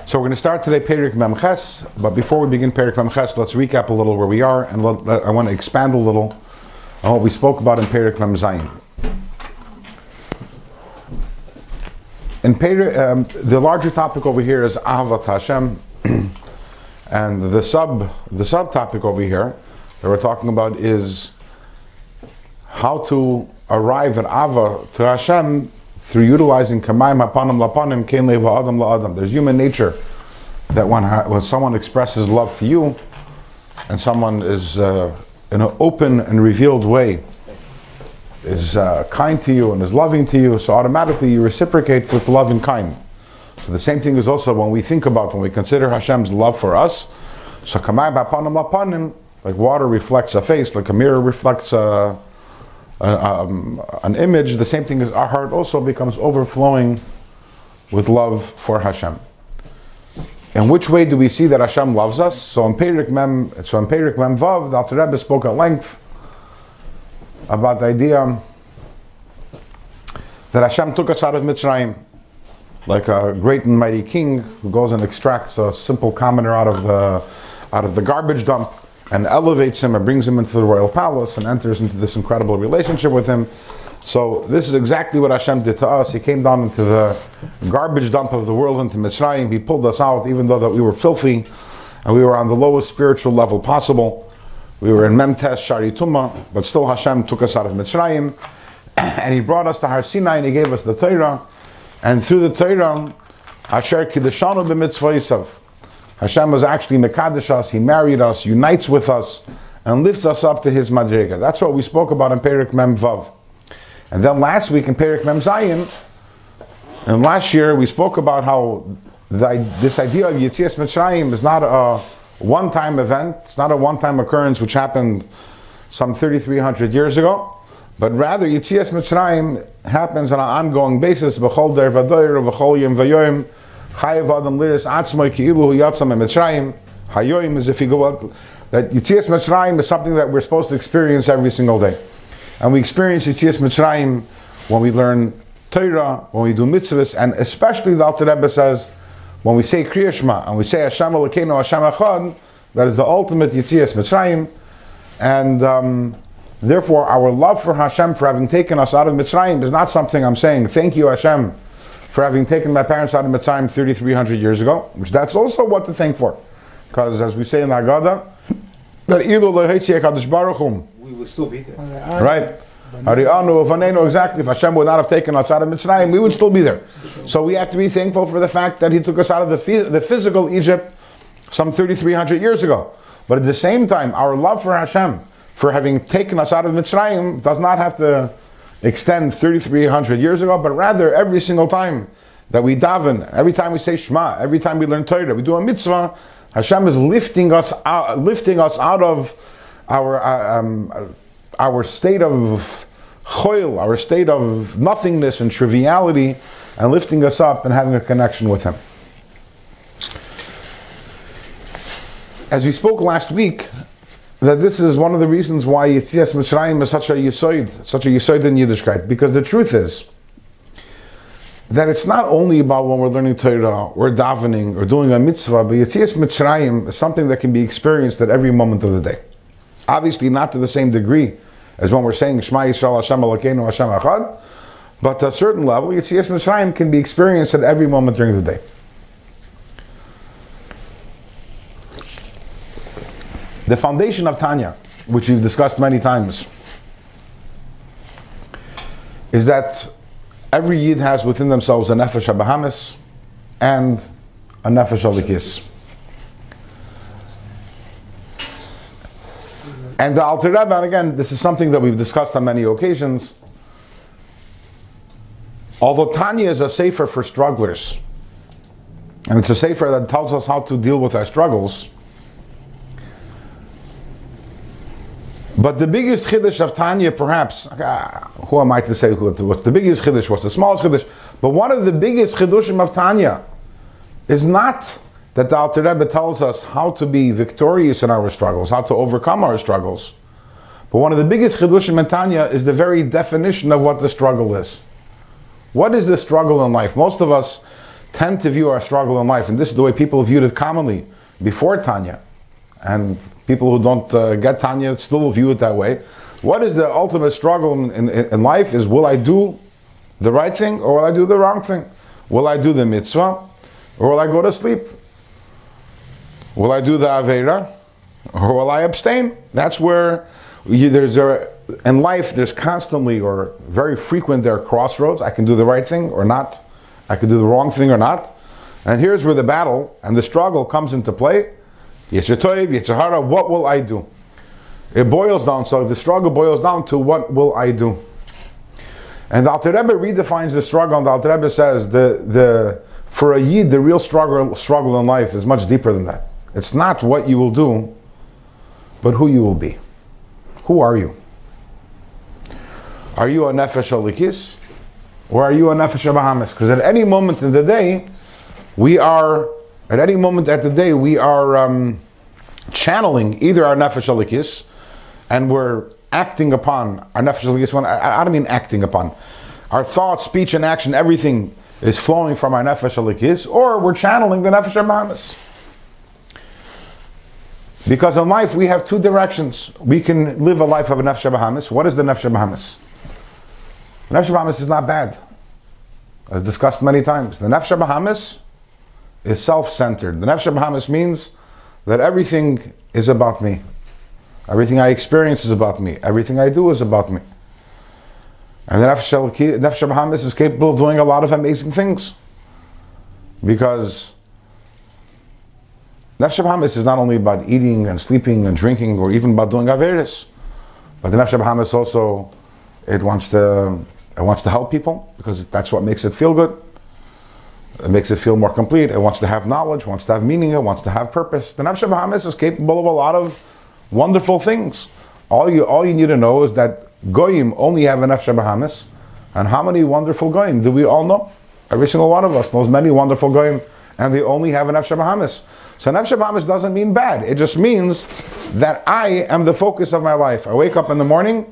So we're going to start today Perek Mem Ches, but before we begin Perek Mem Ches, let's recap a little where we are, and I want to expand a little on what we spoke about in Perek Mem Zayin. In the larger topic over here is Ahavat Hashem, and the subtopic over here that we're talking about is how to arrive at Ava to Hashem through utilizing Kamayim Hapanim Lapanim Kein Leva Adam La Adam. There's human nature that when someone expresses love to you, and someone is in an open and revealed way is kind to you and is loving to you, so automatically you reciprocate with love and kind. So the same thing is also when we consider Hashem's love for us. So Kamayim Hapanim Lapanim, like water reflects a face, like a mirror reflects an image, the same thing is our heart also becomes overflowing with love for Hashem. In which way do we see that Hashem loves us? So in Perek Mem Vav, the Alter Rebbe spoke at length about the idea that Hashem took us out of Mitzrayim, like a great and mighty king who goes and extracts a simple commoner out of the garbage dump, and elevates him and brings him into the royal palace and enters into this incredible relationship with him. So this is exactly what Hashem did to us. He came down into the garbage dump of the world, into Mitzrayim. He pulled us out, even though that we were filthy and we were on the lowest spiritual level possible. We were in Memtes Shari Tumah, but still Hashem took us out of Mitzrayim, and He brought us to Har Sinai and He gave us the Torah. And through the Torah, Asher Kiddushanu b'mitzvah Yisav, Hashem was actually Mekadesh us, He married us, unites with us, and lifts us up to His Madrega. That's what we spoke about in Perek Mem Vav. And then last week in Perek Mem Zayin, and last year we spoke about how this idea of Yetzias Mitzrayim is not a one-time event, it's not a one-time occurrence which happened some 3,300 years ago, but rather Yetzias Mitzrayim happens on an ongoing basis, B'chol der v'doyer, B'chol yom v'yoyim, Chayev Adam liris atzmoi ki'ilu yatzam Mitzrayim. Hayoyim is if you go out, that Yetzias Mitzrayim is something that we're supposed to experience every single day. And we experience Yetzias Mitzrayim when we learn Torah, when we do mitzvahs, and especially the Alter Rebbe says, when we say Kriya Shema, and we say Hashem Elokeinu Hashem Echad, that is the ultimate Yetzias Mitzrayim. And therefore our love for Hashem for having taken us out of Mitzrayim is not something I'm saying, thank you Hashem for having taken my parents out of Mitzrayim 3,300 years ago, which that's also what to thank for. Because as we say in the Haggadah, that we will still be there. Right? Exactly. If Hashem would not have taken us out of Mitzrayim, we would still be there. So we have to be thankful for the fact that He took us out of the physical Egypt some 3,300 years ago. But at the same time, our love for Hashem, for having taken us out of Mitzrayim, does not have to extend 3,300 years ago, but rather every single time that we daven, every time we say Shema, every time we learn Torah, we do a mitzvah, Hashem is lifting us out of our state of choil, our state of nothingness and triviality, and lifting us up and having a connection with Him. As we spoke last week, that this is one of the reasons why Yetzias Mitzrayim is such a yisoid in Yiddishkeit, because the truth is that it's not only about when we're learning Torah, or davening, or doing a mitzvah, but Yetzias Mitzrayim is something that can be experienced at every moment of the day. Obviously not to the same degree as when we're saying Shema Yisrael Hashem Elokeinu Hashem Echad, but at a certain level, Yetzias Mitzrayim can be experienced at every moment during the day. The foundation of Tanya, which we've discussed many times, is that every Yid has within themselves a Nefesh HaBahamis and a Nefesh HaLikis. And the Alter Rebbe, and again, this is something that we've discussed on many occasions, although Tanya is a sefer for strugglers, and it's a sefer that tells us how to deal with our struggles, but the biggest chiddush of Tanya, perhaps, who am I to say what's the biggest chiddush, what's the smallest chiddush, but one of the biggest chiddushim of Tanya is not that the Alter Rebbe tells us how to be victorious in our struggles, how to overcome our struggles. But one of the biggest chidushim in Tanya is the very definition of what the struggle is. What is the struggle in life? Most of us tend to view our struggle in life, and this is the way people viewed it commonly before Tanya, and people who don't get Tanya still view it that way. What is the ultimate struggle in life is, will I do the right thing or will I do the wrong thing? Will I do the mitzvah or will I go to sleep? Will I do the aveira or will I abstain? That's where in life there's constantly or very frequent there are crossroads. I can do the right thing or not. I can do the wrong thing or not. And here's where the battle and the struggle comes into play. Yetzer Tov, Yetzer Hara, what will I do? It boils down, so the struggle boils down to what will I do? And the Alter Rebbe redefines the struggle, and the Alter Rebbe says for a Yid, the real struggle in life is much deeper than that. It's not what you will do, but who you will be. Who are you? Are you a Nefesh Alikis? Or are you a Nefesh Bahamis? Because at any moment in the day, we are channeling either our Nefesh Alikis, and we're acting upon our Nefesh Alikis. I don't mean acting upon. Our thoughts, speech, and action, everything is flowing from our Nefesh Alikis, or we're channeling the Nefesh Bahamis. Because in life we have two directions. We can live a life of a Nefesh Bahamis. What is the Nefesh Bahamis? The Nefesh Bahamis is not bad. As discussed many times. The Nefesh Bahamis is self-centered. The Nefesh Bahamis means that everything is about me. Everything I experience is about me. Everything I do is about me. And the Nefesh Bahamis is capable of doing a lot of amazing things. Because Nefesh Bahamis is not only about eating and sleeping and drinking or even about doing Averis. But the Nefesh Bahamis also, it wants to help people because that's what makes it feel good. It makes it feel more complete. It wants to have knowledge, wants to have meaning, it wants to have purpose. The Nefesh Bahamis is capable of a lot of wonderful things. All you need to know is that Goyim only have a Nefesh Bahamis. And how many wonderful Goyim do we all know? Every single one of us knows many wonderful Goyim, and they only have a Nefesh Bahamis. So Nefesh Bahamis doesn't mean bad. It just means that I am the focus of my life. I wake up in the morning,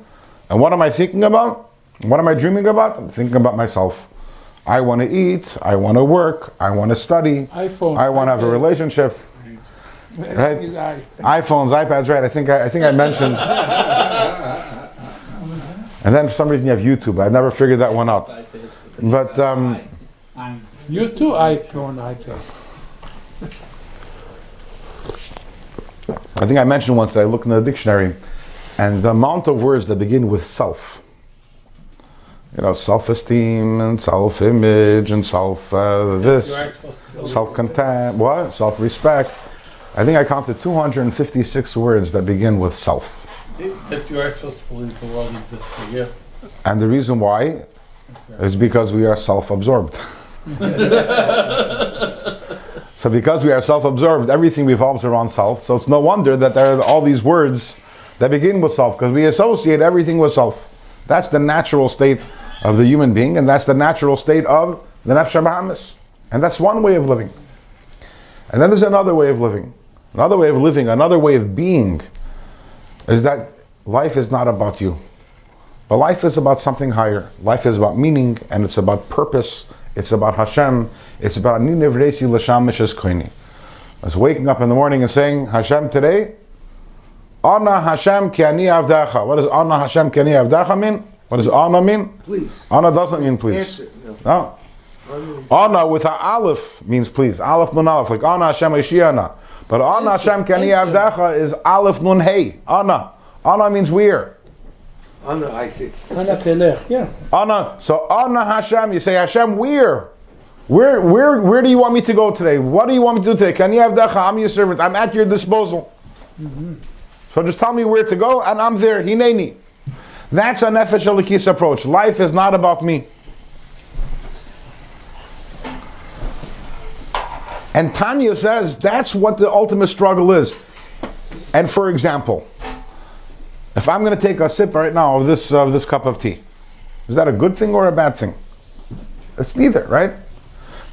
and what am I thinking about? What am I dreaming about? I'm thinking about myself. I want to eat, I want to work, I want to study, iPhone, I want to have a relationship. Right? iPhones, iPads, right? I think I mentioned. And then for some reason you have YouTube. I never figured that one out. But you too, iPhone, iPad. I think I mentioned once that I looked in the dictionary, and the amount of words that begin with self. Self-esteem and self-image and self-content, what? Self-respect. I think I counted 256 words that begin with self. That you are supposed to believe the world exists for you. And the reason why is because we are self-absorbed. So because we are self-absorbed, everything revolves around self. So it's no wonder that there are all these words that begin with self, because we associate everything with self. That's the natural state of the human being, and that's the natural state of the Nefesh Bahamis. And that's one way of living. And then there's another way of living. Another way of living, another way of being, is that life is not about you. But life is about something higher. Life is about meaning, and it's about purpose. It's about Hashem. It's about Ani Nevresi L'Sham Mishes Koini. It's waking up in the morning and saying, Hashem, today, Ana Hashem ki ani avdacha. What does Ana Hashem ki ani avdacha mean? What does Ana mean? Please. Ana doesn't mean please. Answer. No. Ana with an aleph means please. Aleph nun aleph, like Ana Hashem Ishiana. But Ana Hashem ki ani avdacha is aleph nun hey. Ana. Ana means where. Ana, I see. Ana telech, yeah. Ana. So Ana Hashem, you say Hashem, where? Where do you want me to go today? What do you want me to do today? Ki ani avdacha, I'm your servant. I'm at your disposal. Mm-hmm. So just tell me where to go, and I'm there. Hineni. That's a Nefesh Alikis approach. Life is not about me. And Tanya says that's what the ultimate struggle is. And for example, if I'm going to take a sip right now of this cup of tea, is that a good thing or a bad thing? It's neither, right?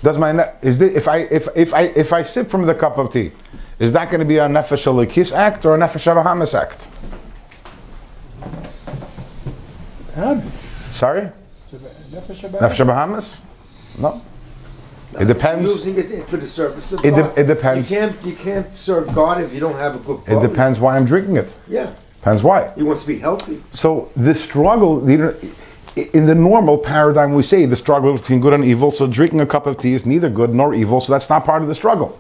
If I sip from the cup of tea, is that going to be a Nefesh Alikis act or a Nefesh Bahamis act? Sorry? Nefesh Bahamis? No. It depends. Using it for the service of It God. depends. You can't serve God if you don't have a good It flow. depends why I'm drinking it. Yeah. Depends why. He wants to be healthy. So the struggle, in the normal paradigm, we say the struggle between good and evil. So drinking a cup of tea is neither good nor evil. So that's not part of the struggle.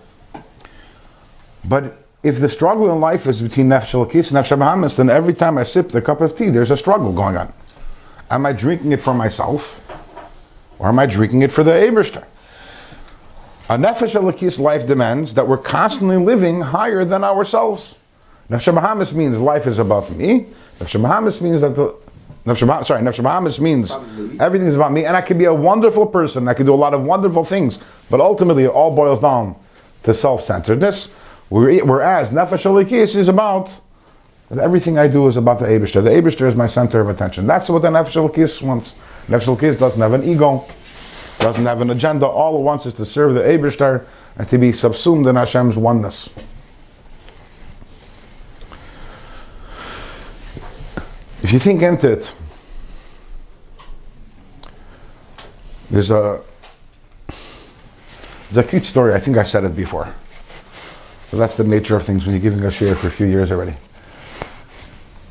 But if the struggle in life is between nefesh elokis and nefesh bahamis, then every time I sip the cup of tea, there's a struggle going on. Am I drinking it for myself, or am I drinking it for the Eibishter? A nefesh elokis life demands that we're constantly living higher than ourselves. Nefesh bahamis means life is about me. Nefesh bahamis means that nefesh bahamis means everything is about me, and I can be a wonderful person. I can do a lot of wonderful things, but ultimately it all boils down to self-centeredness. Whereas nefesh elokis is about that everything I do is about the Eibishter. The Eibishter is my center of attention. That's what the nefesh elokis wants. Nefesh elokis doesn't have an ego, doesn't have an agenda. All it wants is to serve the Eibishter and to be subsumed in Hashem's oneness. If you think into it, there's a cute story. I think I said it before. So that's the nature of things when you're giving a share for a few years already.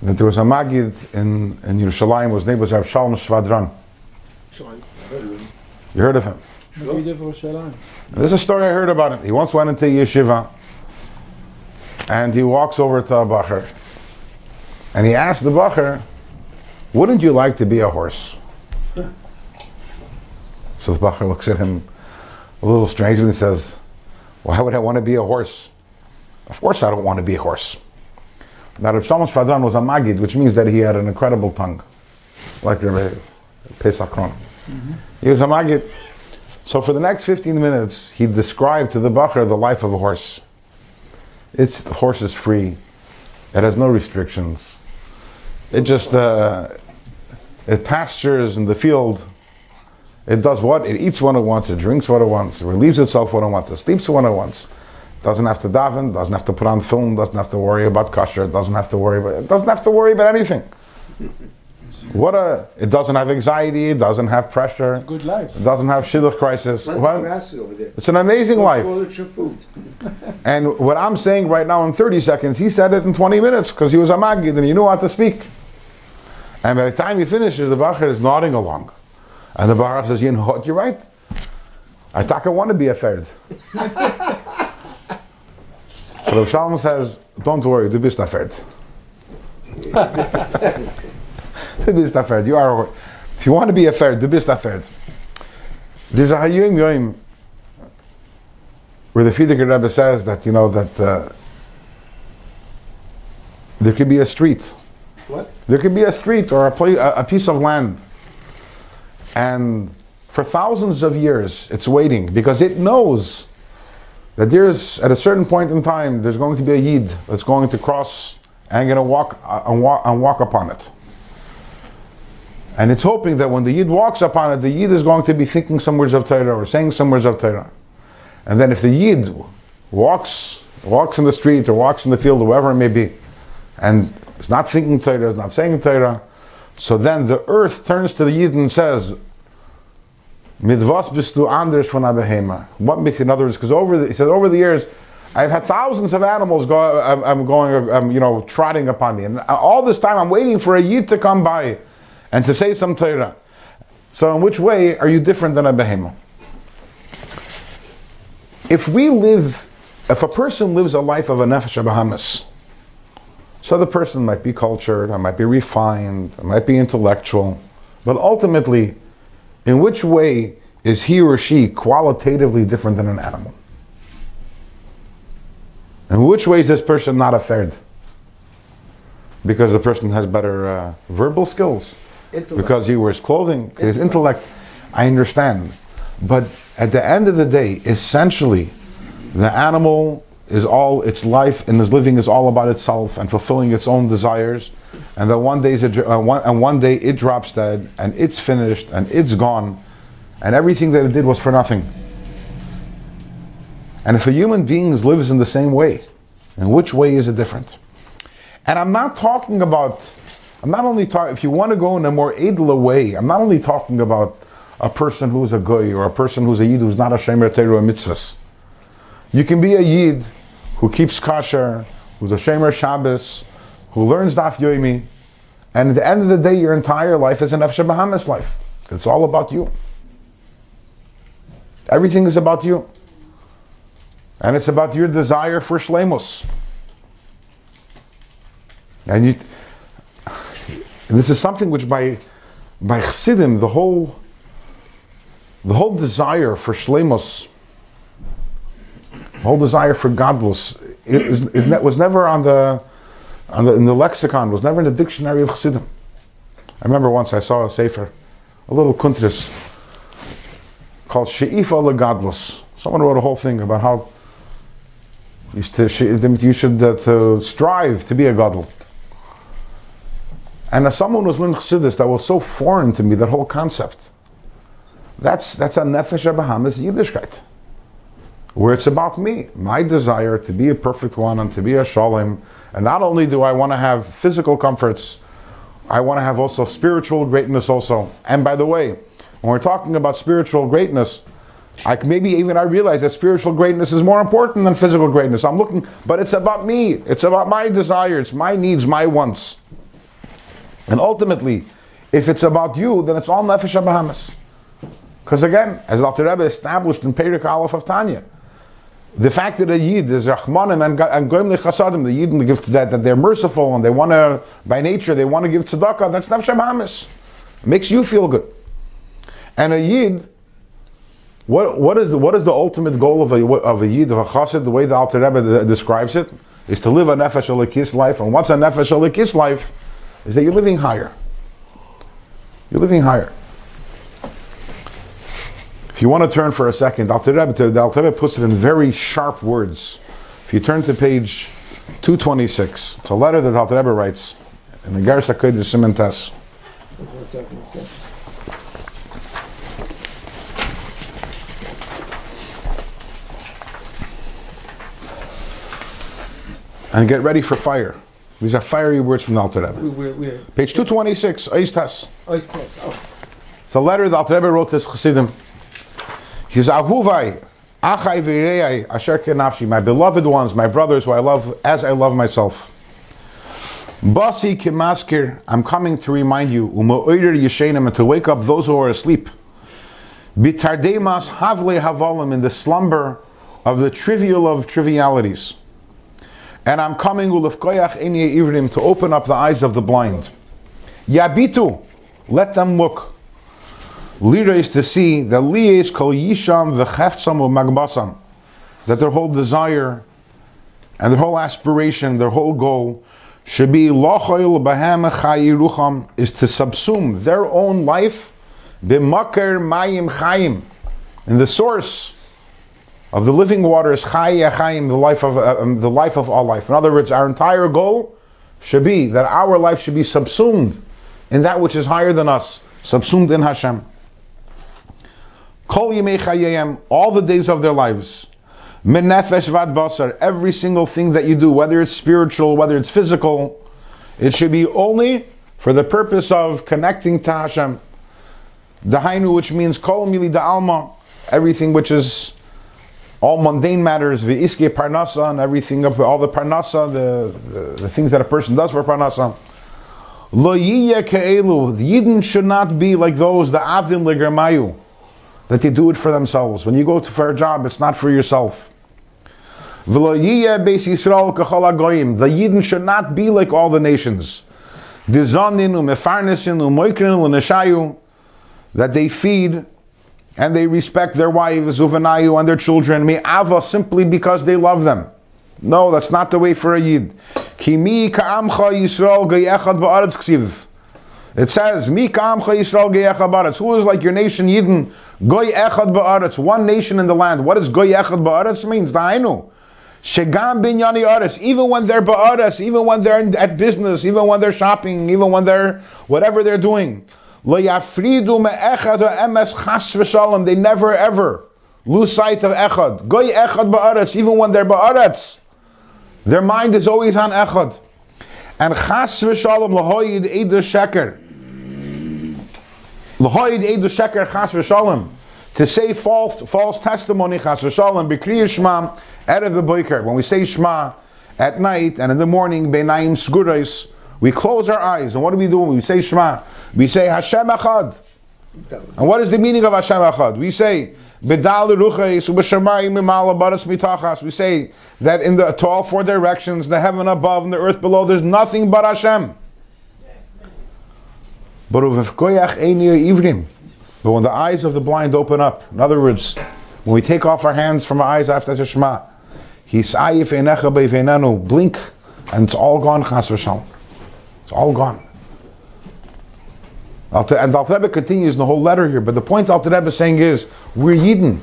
That there was a Magid in Yerushalayim, whose name was Rabbi Shalom Shvadran. You heard of him? There's a story I heard about him. He once went into yeshiva and he walks over to a bacher and he asked the bacher, "Wouldn't you like to be a horse?" So the bacher looks at him a little strangely and says, "Why would I want to be a horse? Of course I don't want to be a horse." Now Rabbi Shalom Shvadran was a Magid, which means that he had an incredible tongue, like Rabbi Pesach Kron. He was a Magid. So for the next 15 minutes, he described to the bacher the life of a horse. The horse is free. It has no restrictions. It just, it pastures in the field. It does what? It eats what it wants. It drinks what it wants. It relieves itself when it wants. It sleeps when it wants. Doesn't have to daven. Doesn't have to put on film. Doesn't have to worry about kosher. It doesn't have to worry about anything. It doesn't have anxiety. It doesn't have pressure. It's a good life. It doesn't have shidduch crisis. Over there. It's an amazing life. Food. And what I'm saying right now in 30 seconds, he said it in 20 minutes because he was a Magid and he knew how to speak. And by the time he finishes, the bacher is nodding along. And the bacher says, "You know what, you're right. I thought I want to be a ferd." So Rav Shalom says, "Don't worry, du bist a ferd." Du bist a ferd. You are. If you want to be a ferd, du bist a ferd. There's a Hayom Yom where the Fidiker Rebbe says that there could be a street. What? There could be a street or a piece of land, and for thousands of years it's waiting because it knows that at a certain point in time there's going to be a Yid that's going to cross and going to walk upon it. And it's hoping that when the Yid walks upon it, the Yid is going to be thinking some words of Torah or saying some words of Torah. And then if the Yid walks in the street or walks in the field or wherever it may be, and is not thinking Torah, is not saying Torah, so then the earth turns to the Yid and says, "Midvas bist du anders von a behema." What makes, in other words, because over the years, I've had thousands of animals trotting upon me, and all this time I'm waiting for a Yid to come by and to say some Torah. So in which way are you different than a behema? If a person lives a life of a nefesh bahamis, so the person might be cultured, I might be refined, I might be intellectual, but ultimately, in which way is he or she qualitatively different than an animal? In which way is this person not a ferd? Because the person has better verbal skills, because he wears clothing, his intellect, I understand. But at the end of the day, essentially, the animal is all its life and its living is all about itself and fulfilling its own desires, and then one day it drops dead and it's finished and it's gone, and everything that it did was for nothing. And if a human being lives in the same way, in which way is it different? And I'm not only talking, if you want to go in a more edler way, I'm not only talking about a person who's a goy or a person who's a yid who's not a shomer Torah or mitzvahs. You can be a yid who keeps kosher, who's a shomer Shabbos, who learns daf yomi, and at the end of the day, your entire life is an nefesh bahamis life. It's all about you. Everything is about you. And it's about your desire for shleimus. And this is something which by Chassidim, the whole desire for shleimus, the whole desire for godless, was never in the lexicon, was never in the dictionary of Chassidim. I remember once I saw a sefer, a little kuntris, called She'ifa LeGadlus. Someone wrote a whole thing about how you should to strive to be a gadol. And as someone who was learning Chassidus, that was so foreign to me, that whole concept. That's a nefesh bahamis Yiddishkeit, where it's about me, my desire to be a perfect one and to be a shalom. And not only do I want to have physical comforts, I want to have also spiritual greatness also. And by the way, when we're talking about spiritual greatness, I realize that spiritual greatness is more important than physical greatness. But it's about me. It's about my desires, my needs, my wants. And ultimately, if it's about you, then it's all nefesh bahamis. Because again, as Alter Rebbe established in Perek Aleph of Tanya, the fact that a Yid is Rachmanim and Goyim Lechasadim, the Yidden give that they're merciful and they want to, by nature, they want to give tzedakah, that's nefesh bahamis. It makes you feel good. And a Yid, what is the ultimate goal of a Yid, of a Chassid, the way the Alter Rebbe describes it, is to live a nefesh elikis life. And what's a nefesh elikis life? Is that you're living higher. You're living higher. If you want to turn for a second, the Alter Rebbe puts it in very sharp words. If you turn to page 226, it's a letter that Alter Rebbe writes in the Geras HaKodesh Siman Tes. 1 second. And get ready for fire. These are fiery words from the Alter Rebbe. Where? Page 226, Ois Tes. Oh. It's a letter that Alter Rebbe wrote to his Chassidim. He says, Ahuvai, Achai v'Reai, Asher Kenafshi, my beloved ones, my brothers who I love as I love myself. Basi Kemaskir, I'm coming to remind you, U'ma'oirer Yeshenim, and to wake up those who are asleep. Bitardeimas Havle Havalim, in the slumber of the trivial of trivialities. And I'm coming ulefkoyach enye ivrim, to open up the eyes of the blind. Yabitu, let them look. Lira is to see that liyes kol yisham v'cheftsam u'magbasam, that their whole desire and their whole aspiration, their whole goal should be lochoil b'hem chayirucham, is to subsume their own life b'makar mayim chayim, in the source of the living waters, Chai Chaim, the life of all life. In other words, our entire goal should be that our life should be subsumed in that which is higher than us, subsumed in Hashem. Kol Yimei Chayayim, all the days of their lives. Min nefesh vad basar, every single thing that you do, whether it's spiritual, whether it's physical, it should be only for the purpose of connecting to Hashem. Dahainu, which means Kol Mili Da'alma, everything which is all mundane matters, v'iske parnasa, and everything, all the parnasa, the things that a person does for parnasa. Lo yiyeh ke'elu, the Yidden should not be like those, the avdin legermayu, that they do it for themselves. When you go for a job, it's not for yourself. V'lo yiyeh beis Yisrael k'chol hagoyim, the Yidden should not be like all the nations. Dizanin u'mefarnesin u'moikrin u'neshayu, that they feed and they respect their wives, uvanayu, and their children, me'ava, simply because they love them. No, that's not the way for a Yid. Ki mi ka'amcha Yisrael ge'echad ba'aretz ksiv. It says, mi ka'amcha Yisrael ge'echad ba'aretz. Who is like your nation Yidden? Goy echad ba'aretz, one nation in the land. What does goy echad ba'aretz means? Da'ainu. Shegam binyani aretz, even when they're ba'aretz, even when they're at business, even when they're shopping, even when they're, whatever they're doing. They never ever lose sight of echad. Goy echad ba'aretz, even when they're ba'aretz, their mind is always on echad. And chas v'shalom lahoyid eidah sheker. L'hoid edu sheker chas v'shalom. To say false testimony, chas v'shalom, b'kriyah shema, erev v'boiker. When we say shema at night and in the morning, beinayim sgurais, we close our eyes. And what do we do when we say shema? We say Hashem echad. And what is the meaning of Hashem echad? We say, B'dal ruchais u'b'shamayim imala baras mitachas. We say that to all four directions, the heaven above and the earth below, there's nothing but Hashem. But when the eyes of the blind open up, in other words, when we take off our hands from our eyes after the Shema, blink, and it's all gone, chas v'shalom. It's all gone. And Alter Rebbe continues in the whole letter here, but the point Alter Rebbe is saying is, we're Yidden.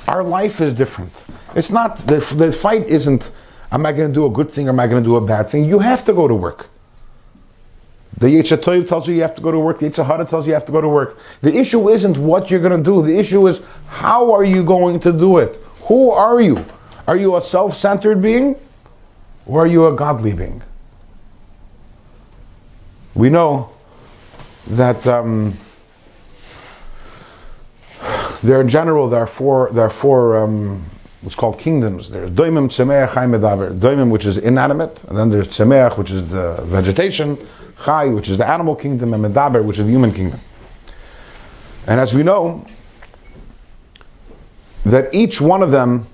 Our life is different. It's not, the fight isn't, am I going to do a good thing or am I going to do a bad thing? You have to go to work. The Yetzer Tov tells you have to go to work. The Yetzer Hara tells you have to go to work. The issue isn't what you're going to do. The issue is, how are you going to do it? Who are you? Are you a self-centered being? Or are you a godly being? We know that there are four what's called kingdoms. There's Doimim, Tzemeach, Chai, Medaber. Doimim, which is inanimate, and then there's Tzemeach, which is the vegetation, Chai, which is the animal kingdom, and Medaber, which is the human kingdom. And as we know, that each one of them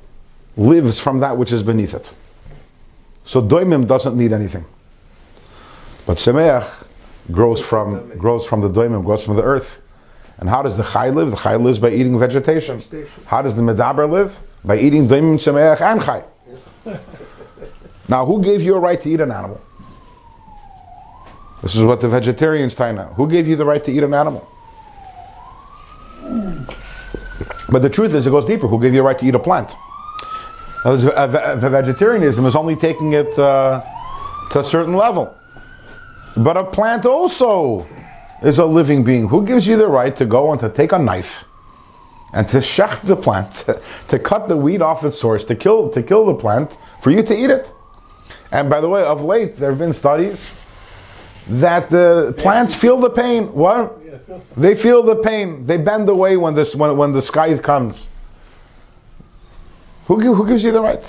lives from that which is beneath it. So Doimim doesn't need anything. But Tzemeach grows from the Doimim, grows from the earth. And how does the Chai live? The Chai lives by eating vegetation. How does the Medaber live? By eating Doimim, Tzemeach, and Chai. Now, who gave you a right to eat an animal? This is what the vegetarians tie now. Who gave you the right to eat an animal? But the truth is, it goes deeper. Who gave you a right to eat a plant? Now, vegetarianism is only taking it to a certain level. But a plant also is a living being. Who gives you the right to go and to take a knife and to shech the plant, to cut the weed off its source, to kill the plant, for you to eat it? And by the way, of late, there have been studies that the plants feel the pain. What? They feel the pain. They bend away when the scythe comes. Who gives you the right?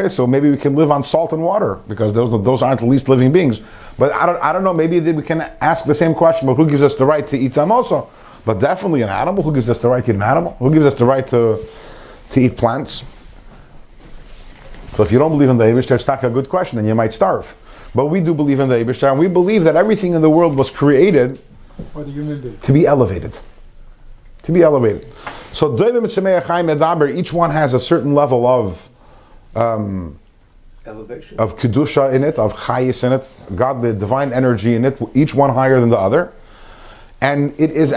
So maybe we can live on salt and water because those aren't the least living beings. But I don't know. Maybe we can ask the same question. But who gives us the right to eat them also? But definitely an animal. Who gives us the right to eat an animal? Who gives us the right to eat plants? So if you don't believe in the Eibishter, it's not a good question, and you might starve. But we do believe in the Eibishter, and we believe that everything in the world was created to be elevated. To be elevated. So Doivim, Tzemeach, Chai, Medaber, each one has a certain level of elevation, of kedusha in it, of chayis in it, God, the divine energy in it. Each one higher than the other, and it is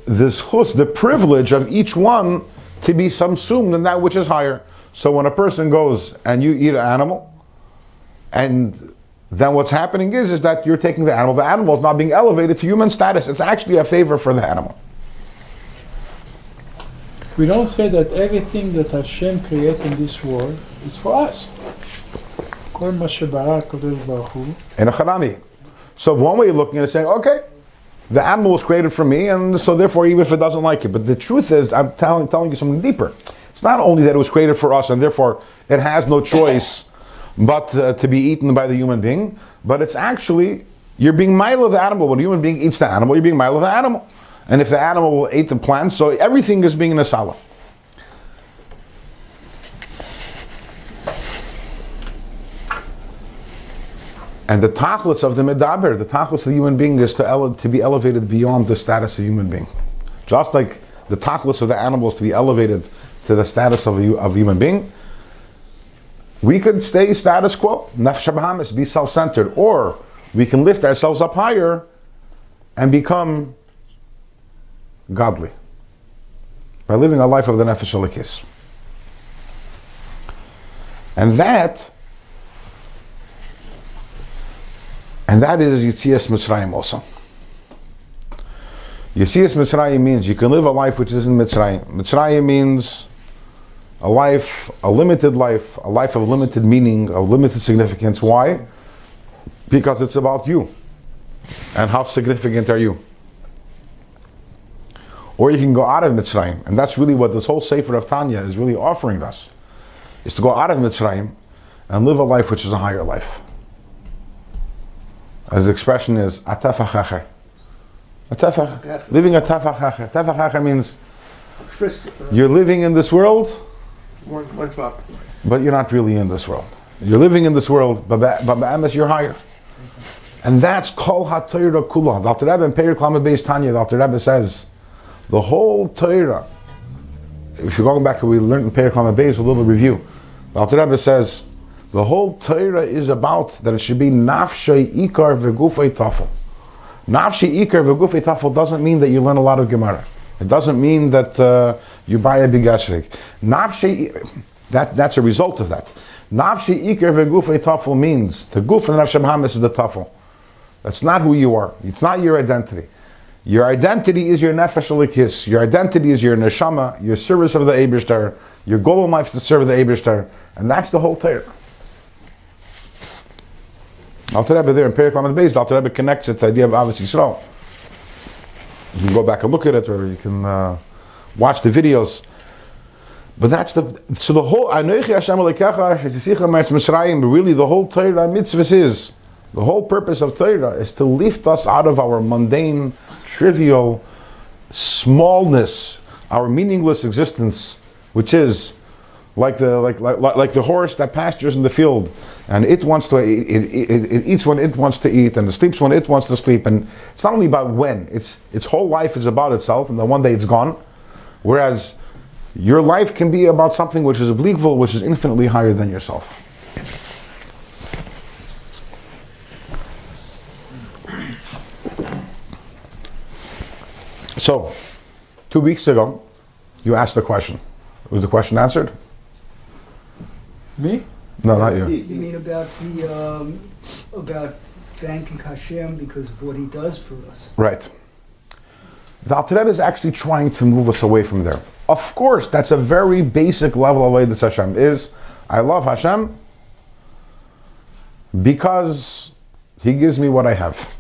this chus, the privilege of each one to be subsumed in that which is higher. So when a person goes and you eat an animal, and then what's happening is that you're taking the animal is not being elevated to human status. It's actually a favor for the animal. We don't say that everything that Hashem created in this world is for us. Kol ma shebara Kadosh Baruch Hu. In a charami. So one way of looking at it is saying, okay, the animal was created for me, and so therefore even if it doesn't like it. But the truth is, I'm telling you something deeper. It's not only that it was created for us, and therefore it has no choice but to be eaten by the human being, but it's actually, you're being mindful of the animal. When a human being eats the animal, you're being mindful of the animal. And if the animal will eat the plant, so everything is being nesala. And the tachlis of the medaber, the tachlis of the human being is to be elevated beyond the status of human being. Just like the tachlis of the animal is to be elevated to the status of a human being, we could stay status quo, nefesh habahamis, be self-centered, or we can lift ourselves up higher and become godly by living a life of the nefesh elikis. And that is Yetzias Mitzrayim also. Yetzias Mitzrayim means you can live a life which isn't Mitzrayim. Mitzrayim means a life, a limited life, a life of limited meaning, of limited significance. Why? Because it's about you. And how significant are you? Or you can go out of Mitzrayim, and that's really what this whole Sefer of Tanya is really offering us, is to go out of Mitzrayim and live a life which is a higher life. As the expression is, atafach acher. Living a tafach acher. Tafach acher means you're living in this world, One drop. but you're not really in this world. You're living in this world, but ba'emes you're higher. And that's kol ha-Torah kula. The Alter Rebbe in Perek Lamed Beis Tanya, the Alter Rebbe says, the whole Torah, if you're going back to what we learned in Perek Lamed Beis, a little bit of review, the Alter Rebbe says, the whole Torah is about that it should be nafshei ikar v'gufei tafel. Nafshei ikar v'gufei tafel doesn't mean that you learn a lot of Gemara. It doesn't mean that you buy a big esrog. Nafshei, that's a result of that. Nafshei ikar v'gufei tafel means the guf and nafshem hamis is the tafel. That's not who you are. It's not your identity. Your identity is your nefesh elikis. Your identity is your neshama, your service of the Eibishter. Your goal in life is to serve the Eibishter. And that's the whole Torah. Alter Rebbe there in Perek Lamed Beis, Alter Rebbe connects it to the idea of Avos Yisrael. You can go back and look at it, or you can watch the videos. But that's the whole Anochi Hashem Elokecha Shetisecha Meretz Mitzrayim. Really, the whole Torah mitzvahs is the whole purpose of Torah is to lift us out of our mundane, trivial smallness, our meaningless existence, which is like the horse that pastures in the field, and it wants to it eats when it wants to eat, and it sleeps when it wants to sleep, and it's not only about when, its whole life is about itself, and then one day it's gone. Whereas your life can be about something which is obliqual, which is infinitely higher than yourself. So, 2 weeks ago, you asked a question. Was the question answered? Me? No, not you. You mean about the about thanking Hashem because of what He does for us? Right. The Alter Rebbe is actually trying to move us away from there. Of course, that's a very basic level of Avodas Hashem. Is I love Hashem because He gives me what I have.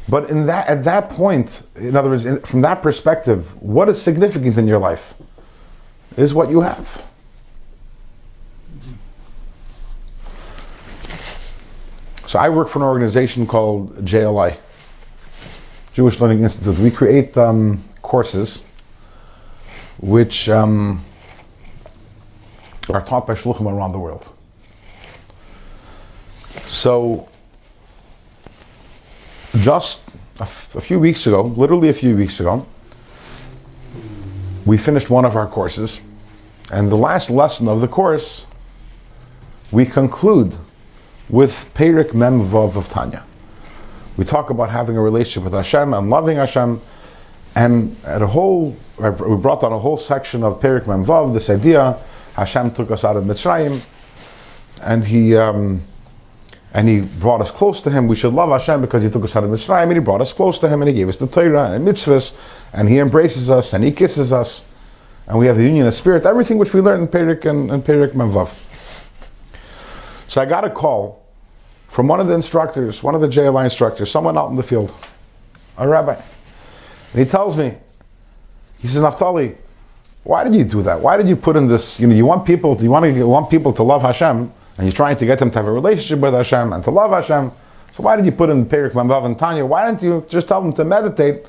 But at that point, in other words, from that perspective, what is significant in your life is what you have. So I work for an organization called JLI, Jewish Learning Institute. We create courses which are taught by shluchim around the world. So just a few weeks ago, literally a few weeks ago, we finished one of our courses, and the last lesson of the course, we conclude with Perek Mem Vav of Tanya. We talk about having a relationship with Hashem and loving Hashem, and we brought down a whole section of Perek Mem Vav, this idea, Hashem took us out of Mitzrayim, and He brought us close to Him. We should love Hashem because He took us out of Mitzrayim, and He brought us close to Him, and He gave us the Torah and mitzvahs, and He embraces us, and He kisses us, and we have a union of spirit, everything which we learned in Perek and Perek Mem Vav. So I got a call from one of the instructors, one of the JLI instructors, someone out in the field, a rabbi. And he tells me, he says, Naftali, why did you do that? Why did you put in this, you want people to love Hashem, and you're trying to get them to have a relationship with Hashem and to love Hashem. So why did you put in Perek Mem Vav and Tanya? Why didn't you just tell them to meditate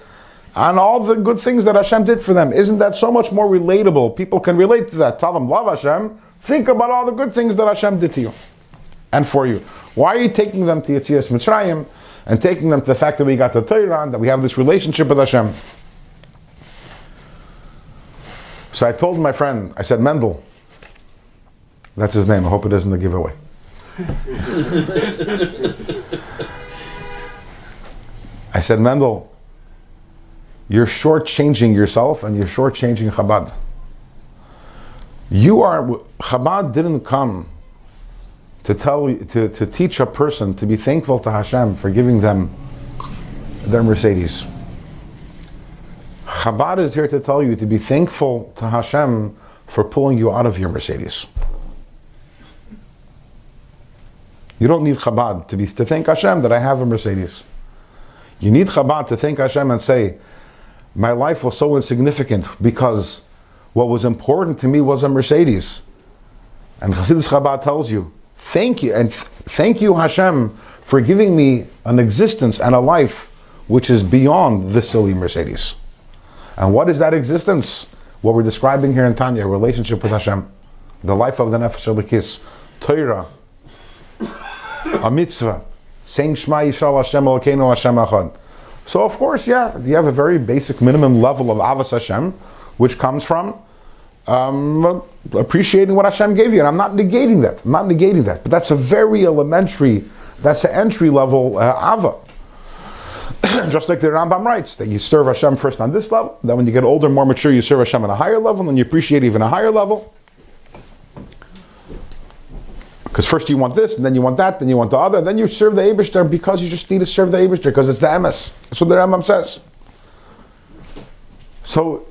on all the good things that Hashem did for them? Isn't that so much more relatable? People can relate to that. Tell them, love Hashem. Think about all the good things that Hashem did to you and for you. Why are you taking them to Yetzias Mitzrayim and taking them to the fact that we got the Torah and that we have this relationship with Hashem? So I told my friend, I said, Mendel, that's his name, I hope it isn't a giveaway. I said, Mendel, you're shortchanging yourself and you're shortchanging Chabad. Chabad didn't come to teach a person to be thankful to Hashem for giving them their Mercedes. Chabad is here to tell you to be thankful to Hashem for pulling you out of your Mercedes. You don't need Chabad to thank Hashem that I have a Mercedes. You need Chabad to thank Hashem and say, my life was so insignificant because what was important to me was a Mercedes. And Hasidus Chabad tells you, thank you, and thank you Hashem for giving me an existence and a life which is beyond this silly Mercedes. And what is that existence? What we're describing here in Tanya, a relationship with Hashem, the life of the Nefesh Elikis, Torah, a mitzvah, saying Shema Yisrael Hashem Elokeinu Hashem Echad. So of course, yeah, you have a very basic minimum level of Avas Hashem, which comes from appreciating what Hashem gave you. And I'm not negating that. But that's a very elementary, that's an entry level Ava. Just like the Rambam writes, that you serve Hashem first on this level, then when you get older, more mature, you serve Hashem on a higher level, and you appreciate even a higher level. Because first you want this, and then you want that, then you want the other, and then you serve the Eibishter because you just need to serve the Eibishter, because it's the emes. That's what the Rambam says. So,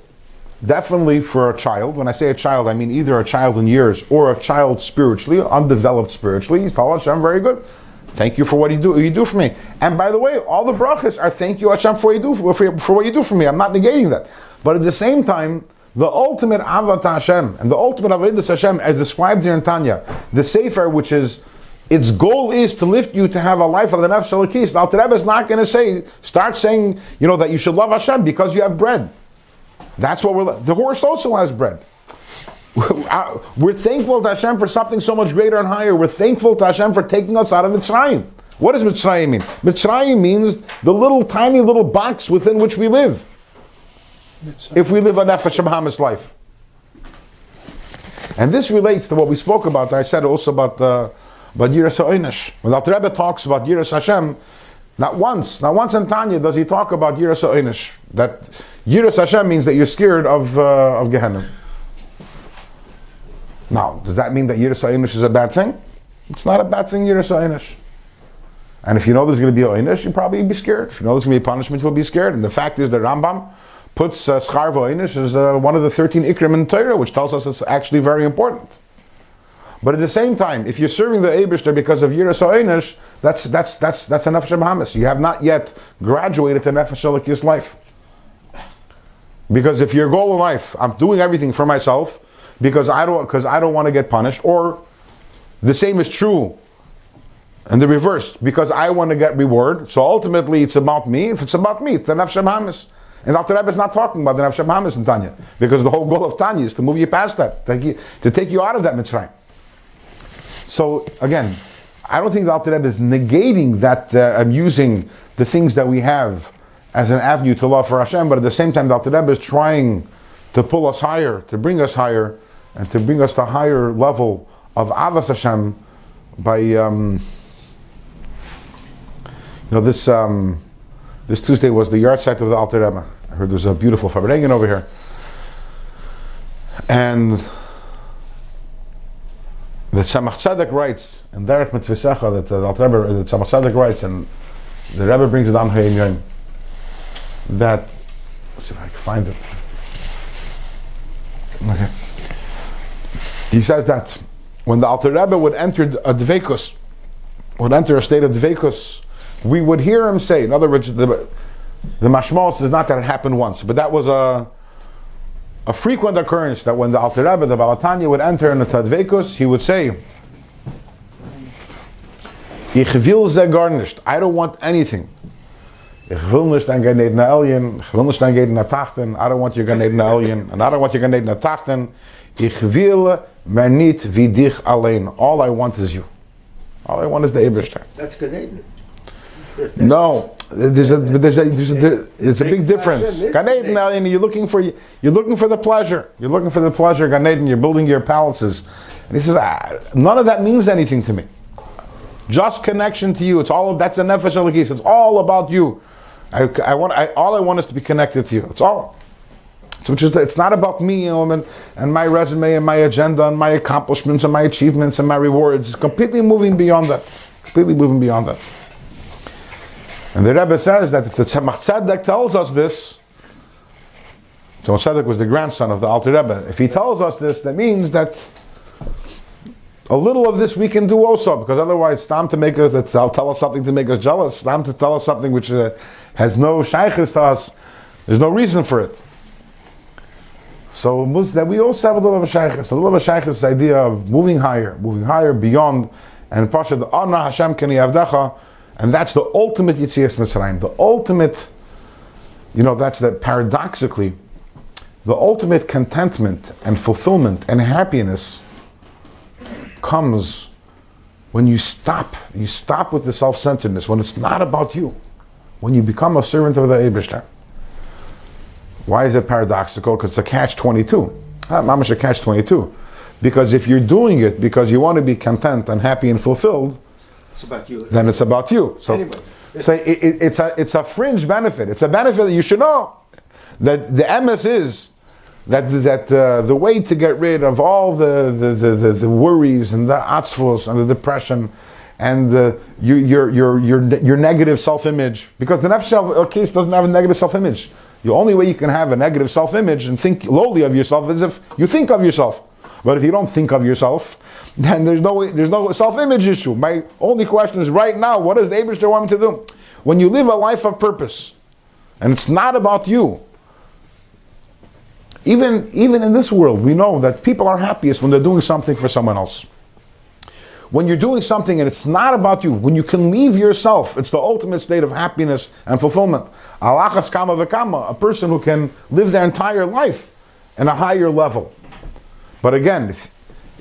definitely for a child, when I say a child, I mean either a child in years or a child spiritually, undeveloped spiritually, you tell Hashem, very good. Thank you for what you do for me. And by the way, all the brachas are thank you Hashem for what you do for me. I'm not negating that. But at the same time, the ultimate Avat Hashem and the ultimate Avodas Hashem, as described here in Tanya, the Sefer, which is, its goal is to lift you to have a life of the Nefesh Elikis. Now, the Rebbe is not going to start saying, that you should love Hashem because you have bread. That's what the horse also has bread. We're thankful to Hashem for something so much greater and higher. We're thankful to Hashem for taking us out of Mitzrayim. What does Mitzrayim mean? Mitzrayim means the tiny little box within which we live. If we live a Nefesh Bahamis life. And this relates to what we spoke about. I said also about Yiras HaOynesh. When the Rebbe talks about Yiras Hashem, not once in Tanya does he talk about Yiras HaOynesh. That Yiras Hashem means that you're scared of Gehenna. Now, does that mean that Yiras HaOynesh is a bad thing? It's not a bad thing, Yiras HaOynesh. And if you know there's going to be a Oynesh, you'll probably be scared. If you know there's going to be a punishment, you'll be scared. And the fact is that Rambam puts Schar V'Oynesh as one of the 13 Ikrim in Torah, which tells us it's actually very important. But at the same time, if you're serving the Eibishter because of Yiras HaOynesh, that's a Nefesh Bahamis. You have not yet graduated to Nefesh Elikis life. Because if your goal in life, I'm doing everything for myself, because I don't want to get punished, or the same is true and the reverse, because I want to get reward. So ultimately it's about me. If it's about me, it's the Nefesh Bahamis. And Dr. Rebbe is not talking about the Nefesh Bahamis in Tanya, because the whole goal of Tanya is to move you past that, to take you out of that Mitzrayim. So again, I don't think Dr. Rebbe is negating that I'm using the things that we have as an avenue to love for Hashem, but at the same time Dr. Rebbe is trying to pull us higher, to bring us higher, and to bring us to a higher level of Avas Hashem by, this Tuesday was the yard site of the Alter Rebbe. I heard there's a beautiful Fabrengen over here. And the Tzemach Tzedek writes, in Derech Mitzvisecha, that the Alter Rebbe, the Tzemach Tzedek writes, and the Rebbe brings it on Hayim Yom, that, let's see if I can find it. Okay. He says that when the Alter Rebbe would enter a Dveikus, would enter a state of Dveikus, we would hear him say, in other words, the mashmos is not that it happened once, but that was a frequent occurrence, that when the Alter Rebbe, the Baal Tanya, would enter in the Dveikus, he would say, Ich will ze gar nicht. I don't want anything. Ich will nicht ein Gan Eden Elyon. Ich will nicht ein Gan Eden Tachten. I don't want your Gan Eden Elyon. And I don't want your Gan Eden Tachten. Ich will mir nicht wie dich allein. All I want is you. All I want is the Eibishter. That's Gan Eden. No, there's a big difference. Gan Eden Elyon, you're looking for the pleasure. You're looking for the pleasure. Gan Eden, you're building your palaces. And he says, none of that means anything to me. Just connection to you. It's all that's a Nefesh Elikis. It's all about you. All I want is to be connected to you. It's all. It's not about me, and my resume and my agenda and my accomplishments and my achievements and my rewards. It's completely moving beyond that. Completely moving beyond that. And the Rebbe says that if the Tzemach Tzedek tells us this, Tzemach Tzedek was the grandson of the Alter Rebbe. If he tells us this, that means that A little of this we can do also, because otherwise, Stam to make us, tell us something to make us jealous, Stam to tell us something which has no shaykhis to us, there's no reason for it. So that we also have a little of a shaykhis. A little of a shaykhis idea of moving higher beyond, and Pasha, Anna Hashem Keni Avdecha, and that's the ultimate Yitzias Mitzrayim. The ultimate, that's that paradoxically, the ultimate contentment and fulfillment and happiness comes when you stop with the self-centeredness, when it's not about you, when you become a servant of the Eibishter. Why is it paradoxical? Because it's a catch-22. Mamash a catch-22. Because if you're doing it because you want to be content and happy and fulfilled, It's about you. then it's about you. So, Anyway. it's a fringe benefit. It's a benefit that you should know. That the MS is that the way to get rid of all the worries and the atzvos and the depression and your negative self-image, because the nefesh case doesn't have a negative self-image. The only way you can have a negative self-image and think lowly of yourself is if you think of yourself. But if you don't think of yourself, then there's no self-image issue. My only question is right now, what does the Eibishter want me to do? When you live a life of purpose, and it's not about you, even in this world, we know that people are happiest when they're doing something for someone else. When you're doing something and it's not about you, when you can leave yourself, it's the ultimate state of happiness and fulfillment. Alachas kama v'kama, a person who can live their entire life in a higher level. But again,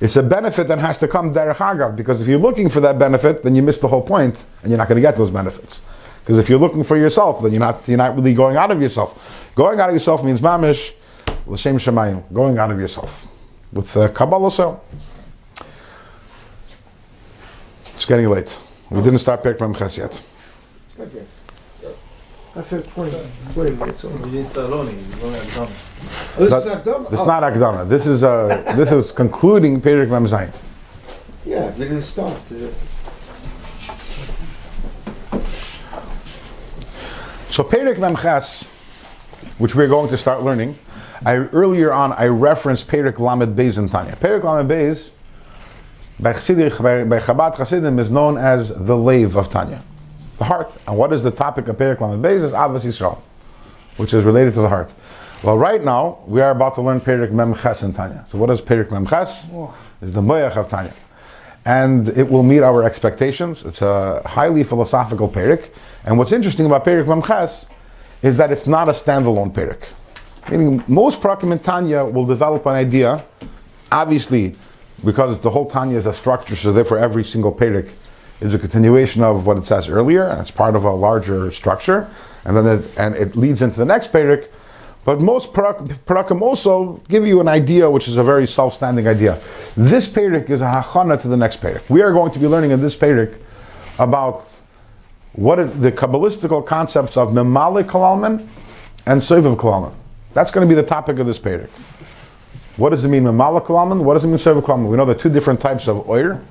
it's a benefit that has to come derech hagav, because if you're looking for that benefit, then you miss the whole point, and you're not going to get those benefits. Because if you're looking for yourself, then you're not really going out of yourself. Going out of yourself means mamish l'shem shemayim, going out of yourself with Kabbalah. So it's getting late. We didn't start Perek Memches yet. Okay. After 20 minutes. We didn't start learning. We're going to Oh, this is not done? This is not Akdama. This is concluding Perek Mem Zayin. Yeah, we didn't start. So Perek Memches, which we're going to start learning, earlier on I referenced Perek Lamed Beis in Tanya. Perek Lamed Beis by Chabad Chasidim is known as the Lev of Tanya, the heart. And what is the topic of Perek Lamed Beis? Is Avos Yisrael, which is related to the heart. Well, right now we are about to learn Perek Memches in Tanya. So what is Perek Memches? It's the Moyach of Tanya, and it will meet our expectations. It's a highly philosophical Perek. And what's interesting about Perek Memches is that it's not a standalone Perek. Meaning, most Parakim in Tanya will develop an idea, obviously, because the whole Tanya is a structure, so therefore every single Perek is a continuation of what it says earlier, and it's part of a larger structure, and then it leads into the next Perek. But most Parakim also give you an idea, which is a very self-standing idea. This Perek is a hachana to the next Perek. We are going to be learning in this Perek about what are the Kabbalistical concepts of Memale Kalalman and Sovev Kalalman. That's going to be the topic of this Perek. What does it mean Memale Kalalman? What does it mean Sovev Kalalman? We know there are two different types of oir,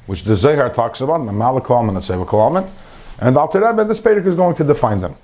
which the Zohar talks about, Memale Kalalman and Sovev Kalalman. And the Alter Rebbe, this Perek is going to define them.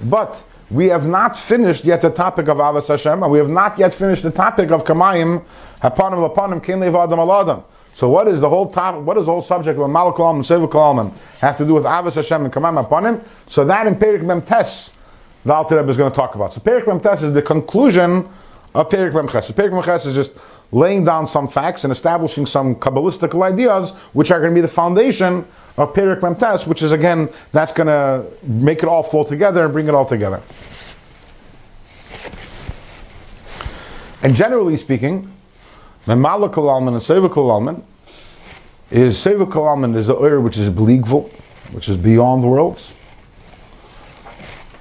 But we have not finished yet the topic of Avos Hashem, and we have not yet finished the topic of Kamayim, Hapanim Lapanim, Ken Lev Adam Al Adam. So what is the whole topic, what is the whole subject of Memale Kalalman and Sovev Kalalman have to do with Avos Hashem and Kamayim Hapanim? So that in Perek Memtes, the Alter Rebbe is going to talk about. So Perek Memtes is the conclusion of Perek Memches. So Perek Memches is just laying down some facts and establishing some Kabbalistical ideas, which are going to be the foundation of Perek Memtes, which is again, that's going to make it all flow together and bring it all together. And generally speaking, Memale Kalalman and Sovev Kalalman is Sovev Kalalman is the oir which is Bligvul, which is beyond the worlds.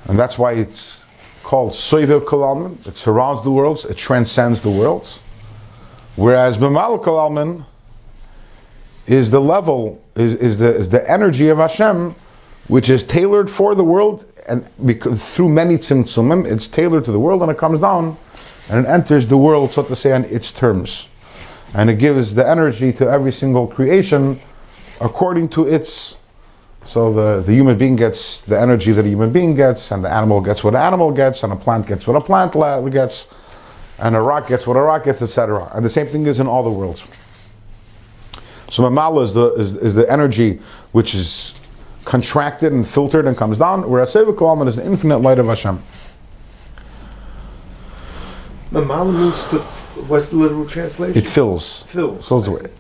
And that's why it's called Sovev Kalalman. It surrounds the worlds, it transcends the worlds. Whereas Memale Kalalman is the level, is the energy of Hashem, which is tailored for the world, and through many tzimtzumim, it's tailored to the world, and it comes down and it enters the world, so to say, on its terms. And it gives the energy to every single creation according to its. So the human being gets the energy that a human being gets, and the animal gets what an animal gets, and a plant gets what a plant gets, and a rock gets what a rock gets, etc. And the same thing is in all the worlds. So Mamala is the energy which is contracted and filtered and comes down, whereas Seva Kol is the infinite light of Hashem. Mamala means what's the literal translation? It fills. Fills. Away.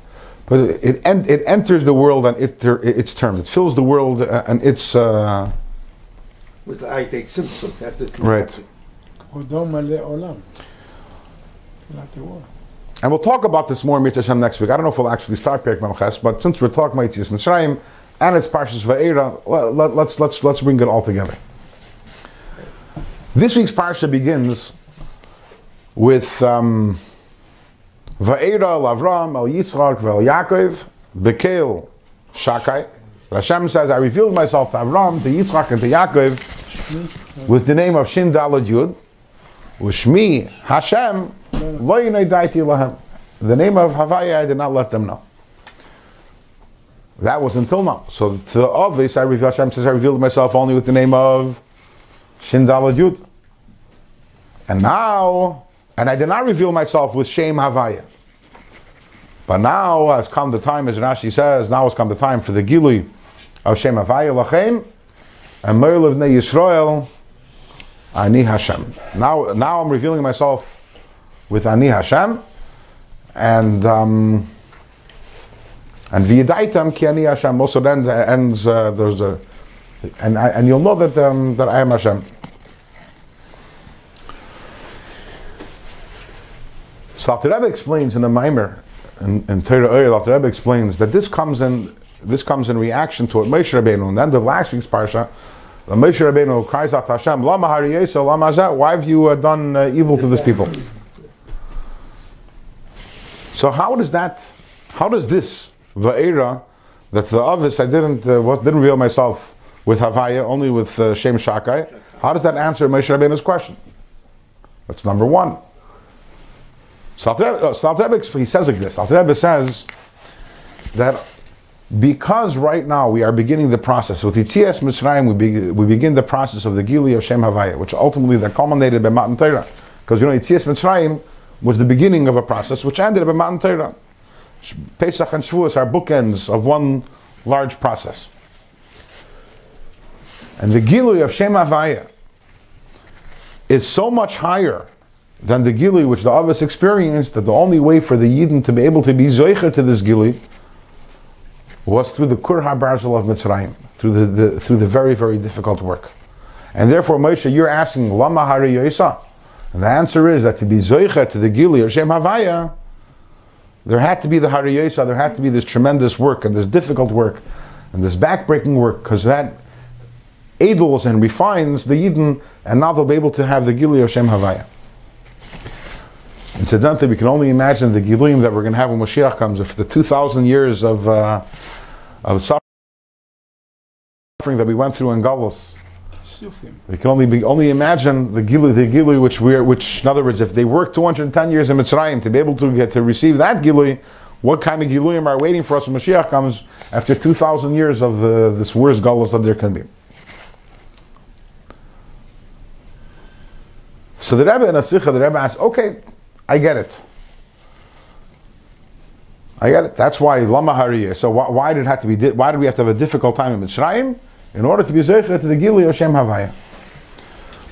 But it enters the world on its terms. It fills the world and its... With the Aitek Simpson, that's the right. כבודו מלא עולם. תחילת the And we'll talk about this more in Mitzvah Hashem next week. I don't know if we'll actually start Perek Memches, but since we're talking about Yetzias Mitzrayim and it's Parshas Va'era, let's bring it all together. This week's Parsha begins with Va'era Lavram El Yitzchak Vel Yaakov Bekel Shakai. Hashem says, I revealed myself to Avram, to Yitzchak, and to Yaakov with the name of Shin Dalad Yud, Ushmi Hashem. The name of Havaya I did not let them know. That was until now. So to the obvious, Hashem says, I revealed myself only with the name of Shin Dalad Yud. And now, and I did not reveal myself with Shem Havaya. But now has come the time, as Rashi says, now has come the time for the Gilui of Shem Havaya Lachem, and Meir Levnei Yisrael, Ani Hashem. Now I'm revealing myself with Ani Hashem, and V'yadaitam ki Ani Hashem. Also then ends there's a, and you'll know that that I am Hashem. So Alter Rebbe explains in the Maimer in Torah Oyer, Alter Rebbe explains that this comes in reaction to what Moshe Rabbeinu, and then the last week's parsha, Moshe Rabbeinu cries out to Hashem, Lama hariyesa, lama zeh, why have you done evil to this people? So how does this Va'era, that the obvious I didn't reveal myself with Havaya, only with Shem Shakai, how does that answer Moshe Rabbeinu's question? That's number one. So Alter Rebbe, he says like this, Alter Rebbe says that because right now we are beginning the process, with Yetzias Mitzrayim we begin the process of the Gili of Shem Havaya, which ultimately that culminated by Matan Torah. Because Yetzias Mitzrayim was the beginning of a process which ended by Matan Torah. Pesach and Shavuos are bookends of one large process. And the Gilui of Shem Havaya is so much higher than the Gilui which the Avos experienced, that the only way for the Yidden to be able to be Zoicher to this Gilui was through the Kur HaBarzel of Mitzrayim, through the very, very difficult work. And therefore, Moshe, you're asking, Lama Hari Yoisa? And the answer is that to be Zoicher to the Gilui of Shem Havaya, there had to be the Hari Yoisa, there had to be this tremendous work, and this difficult work, and this backbreaking work, because that edels and refines the Yidden, and now they'll be able to have the Gilui of Shem Havaya. Incidentally, we can only imagine the Giluyim that we're going to have when Mashiach comes, if the 2,000 years of suffering that we went through in Galus. We can only imagine the Gilui which in other words, if they worked 210 years in Mitzrayim to be able to get to receive that Gilui, what kind of Giluyim are waiting for us when Mashiach comes after 2,000 years of this worst Galus that there can be. So the Rebbe in a Sikha, the Rebbe asks, okay, I get it. That's why Lama Hariyah. So why did we have to have a difficult time in Mitzrayim? In order to be Zeicher to the Gilui of Shem Havaya.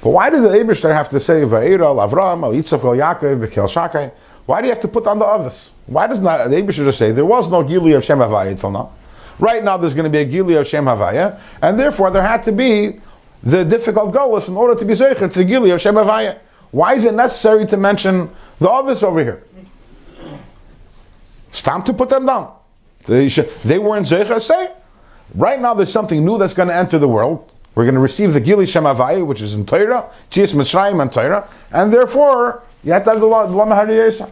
But why did the Eibishter have to say Va'era, Avram, Al Yitzchak, Al Yaakov, Bekel Shakai? Why do you have to put on the Avos? Why does not the Eibishter just say there was no Gilui of Shem Havaya until now? Right now there's going to be a Gilui of Shem Havaya, and therefore there had to be the difficult Golus in order to be Zeicher to the Gilui of Shem Havaya. Why is it necessary to mention the Avos over here? It's time to put them down. They weren't Zeicher, say. Right now there's something new that's going to enter the world. We're going to receive the Gilui Shem Havaya, which is in Torah, Tzias Mitzrayim and Torah, and therefore you have to have the Lama Hariyesa.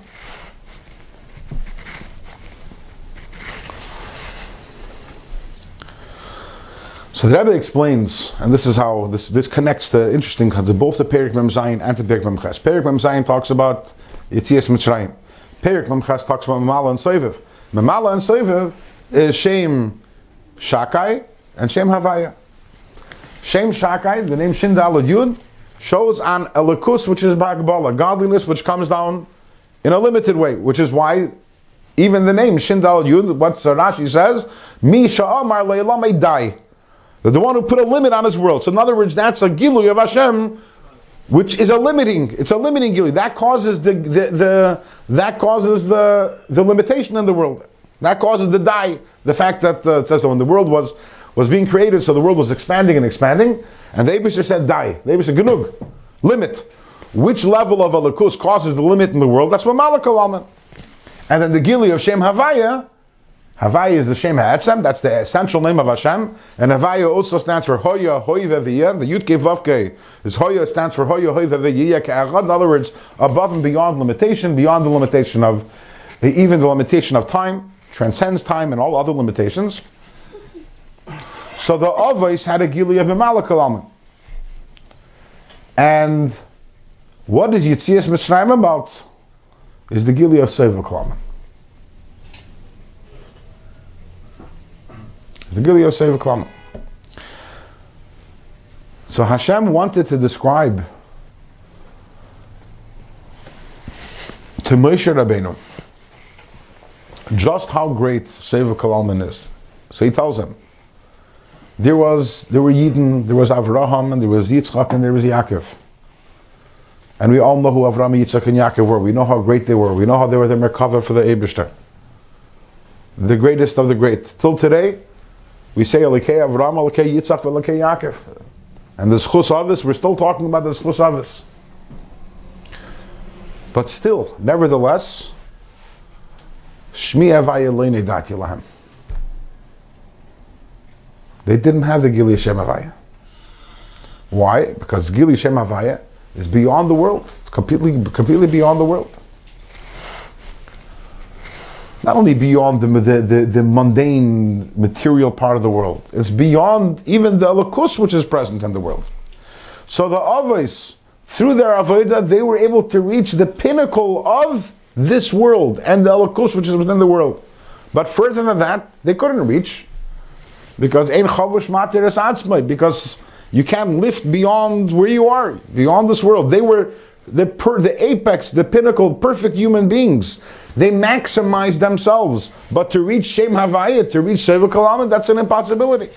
So the Rebbe explains, and this is how this connects to interesting to both the Perek Mem Zayin and the Perek Mem Ches. Perek Mem Zayin talks about Yetzias Mitzrayim. Perek Mem Ches talks about Memala and Soiviv. Memala and Soiviv is Shem Shakai and Shem Havaya. Shem Shakai, the name Shin Dalad Yud, shows on Elikus, which is Bagbala, godliness which comes down in a limited way, which is why Even the name Shindal Yud, what Rashi says, Mi Sha'amar Le'elam may die. That the one who put a limit on his world. So in other words, that's a Gilui of Hashem, which is a limiting Gilui. That causes the limitation in the world. That causes the die. The fact that it says that when the world was being created, so the world was expanding, and the Eibusher said die. The Eibusher said genug, limit. Which level of Alakus causes the limit in the world? That's what Malakal Amen. And then the Gili of Shem Havaya, Havaya is the Shem Ha'etzem, that's the essential name of Hashem. And Havaya also stands for Hoya, Hoy Veviyah. The Yud Kei Vav Kei is Hoya, stands for Hoya, Hoy Veviyah Ke'achad. In other words, above and beyond limitation, beyond the limitation of, even the limitation of time, transcends time and all other limitations. So the Avos had a Gili of Malakal Amen. And what is Yitzias Mitzrayim about? Is the Gili of Seva Klaman. The Gili of Seva Klaman. So Hashem wanted to describe to Moshe Rabbeinu just how great Seva Klaman is. So he tells him, there were Yidden, there was Avraham, and there was Yitzchak, and there was Yaakov. And we all know who Avraham, Yitzchak, and Yaakov were. We know how great they were. We know how they were the Merkava for the Eibishter. The greatest of the great. Till today, we say Elikei Avraham, Elikei Yitzchak, Elikei Yaakov. And the Schus Avis, we're still talking about the Schus Avis. But still, nevertheless, Shmi Havaya Leine Dat Yelahem. They didn't have the Gili Shem Havaya. Why? Because Gili Shem Havaya is beyond the world. It's completely beyond the world. Not only beyond the mundane material part of the world, it's beyond even the Elokus which is present in the world. So the Avos, through their Avodah, they were able to reach the pinnacle of this world and the Elokus which is within the world. But further than that, they couldn't reach. Because Ein Chavush Matir Es Atzmai, because you can't lift beyond where you are, beyond this world. They were the apex, the pinnacle, perfect human beings. They maximized themselves. But to reach Shem Havaya, to reach Seva Kalaman, that's an impossibility.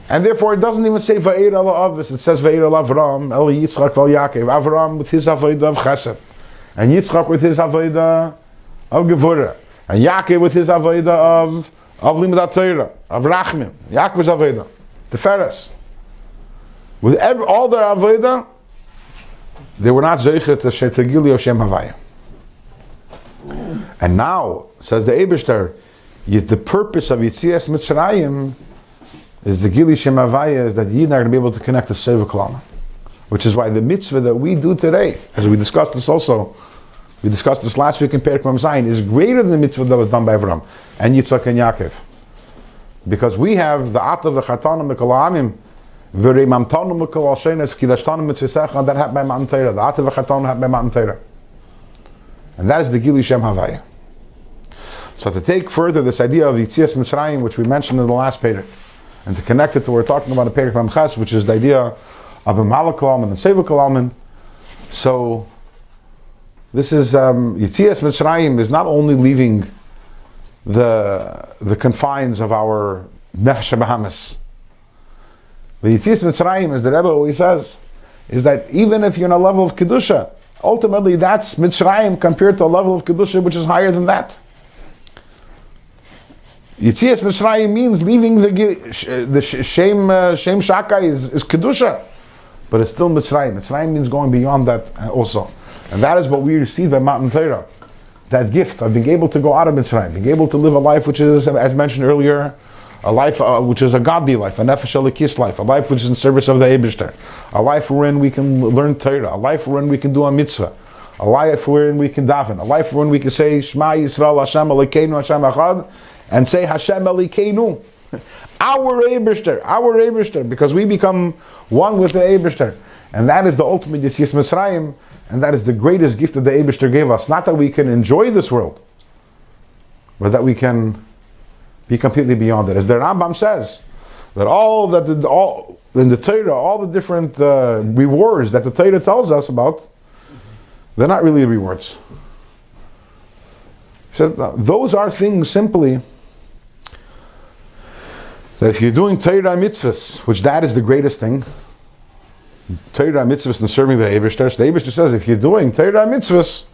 And therefore it doesn't even say Va'ir ala Avis, it says Va'ir ala Avram, El Yitzchak Val Yaakov. Avram with his Avodah of Chesed, and Yitzchak with his Avodah of Gevurah, and Yaakov with his Avodah of Limudat Torah, of Rachmim, Yaakov's Avodah, the Feres. With all their Avodah, they were not Zeicher to Shetagili of Shem Havaya. And now, says the Eibishter, the purpose of Yitzias Mitzrayim is the Gili Shem Havaya, is that you're not going to be able to connect to Seva Kalama. Which is why the mitzvah that we do today, as we discussed this also, we discussed this last week in Perek Mem Zayin, is greater than the mitzvah that was done by Avram and Yitzchak and Yaakov. Because we have the Atav, the Chatanim, Mikol Amim, V'rei Mamtanu Mikol Al Shenes, V'kidashtanu Mitzvisecha, that happened by Matan Torah. The Atav, the Chatanim happened by Matan Torah. And that is the Gili Shem Havaya. So to take further this idea of Yitzias Mitzrayim, which we mentioned in the last Perek, and to connect it to what we're talking about in Perek Mem Ches, which is the idea of a Malakal Alman and Seva Alman. So this is Yitzias Mitzrayim is not only leaving the confines of our Nefesh Bahamas. The Yitzias Mitzrayim, as the Rebbe always says, is that even if you're in a level of Kedusha, ultimately that's Mitzrayim compared to a level of Kedusha which is higher than that. Yitzias Mitzrayim means leaving the Shem Shakai is Kedusha, but it's still Mitzrayim. Mitzrayim means going beyond that also. And that is what we receive by Matan Torah. That gift of being able to go out of Mitzrayim, being able to live a life which is, as mentioned earlier, a life which is a godly life, a Nefesh Elikis life, a life which is in service of the Eibishter, a life wherein we can learn Torah, a life wherein we can do a mitzvah, a life wherein we can daven, a life wherein we can say Shema Yisrael Hashem Elokeinu Hashem Echad, and say Hashem Elokeinu, our Eibishter, because we become one with the Eibishter. And that is the ultimate Yitzias Mitzrayim, and that is the greatest gift that the Eibishter gave us. Not that we can enjoy this world, but that we can be completely beyond it. As the Rambam says, that all in the Torah, all the different rewards that the Torah tells us about, they're not really rewards. So those are things simply that if you're doing Torah mitzvahs, which that is the greatest thing, Torah mitzvahs and serving the Eibishter, the Eibishter says, if you're doing Torah mitzvahs,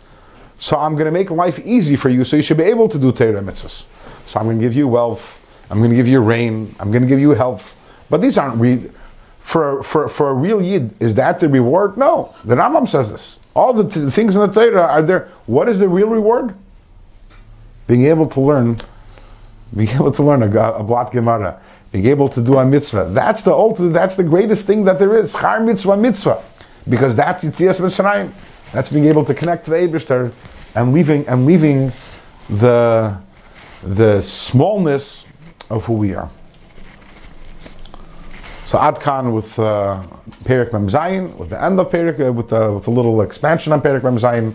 so I'm going to make life easy for you, so you should be able to do Torah mitzvahs. So I'm going to give you wealth, I'm going to give you rain, I'm going to give you health. But these aren't for a real Yid, is that the reward? No. The Rambam says this. All the things in the Torah are there. What is the real reward? Being able to learn a Blat Gemara, being able to do a mitzvah. That's the ultimate, that's the greatest thing that there is. Schar mitzvah. Because that's Yitzias Mitzrayim. That's being able to connect to the Eibishter and leaving the smallness of who we are. So Adkan with Perek Mem Zayin, with the end of Perek, with a little expansion on Perek Mem Zayin,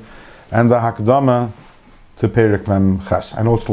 and the Hakdama to Perek Mem Ches. I know it's